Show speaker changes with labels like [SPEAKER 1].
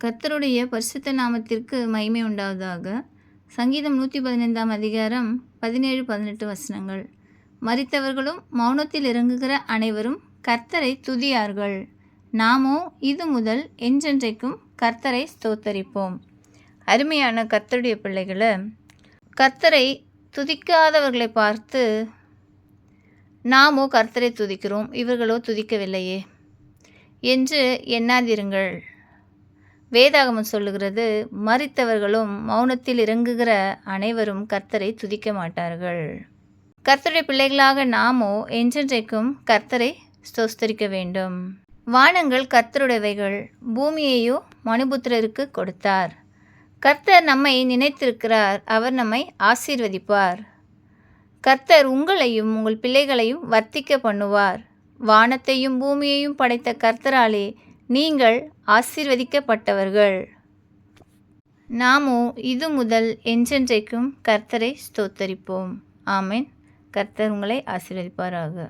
[SPEAKER 1] கர்த்தருடைய பரிசுத்த நாமத்திற்கு மகிமை உண்டாவதாக. சங்கீதம் 115 அதிகாரம் 17-18 வசனங்கள். மரித்தவர்களும் மௌனத்தில் இறங்குகிற அனைவரும் கர்த்தரை துதியார்கள். நாமோ இது முதல் என்றென்றைக்கும் கர்த்தரை ஸ்தோத்தரிப்போம். அருமையான கர்த்தருடைய பிள்ளைகளை, கர்த்தரை துதிக்காதவர்களை பார்த்து நாமோ கர்த்தரை துதிக்கிறோம், இவர்களோ துதிக்கவில்லையே என்று எண்ணாதிருங்கள். வேதாகமம் சொல்லுகிறது, மரித்தவர்களும் மௌனத்தில் இறங்குகிற அனைவரும் கர்த்தரை துதிக்க மாட்டார்கள். கர்த்தருடைய பிள்ளைகளாக நாமோ என்றென்றைக்கும் கர்த்தரை ஸ்தோஸ்தரிக்க வேண்டும். வானங்கள் கர்த்தருடையவைகள், பூமியையோ மனுபுத்திரருக்கு கொடுத்தார். கர்த்தர் நம்மை நினைத்திருக்கிறார், அவர் நம்மை ஆசீர்வதிப்பார். கர்த்தர் உங்களையும் உங்கள் பிள்ளைகளையும் வர்த்திக்க பண்ணுவார். வானத்தையும் பூமியையும் படைத்த கர்த்தராலே நீங்கள் ஆசீர்வதிக்கப்பட்டவர்கள். நாமோ இது முதல் என்றென்றைக்கும் கர்த்தரை ஸ்தோத்தரிப்போம். ஆமென். கர்த்தர் உங்களை ஆசீர்வதிப்பாராக.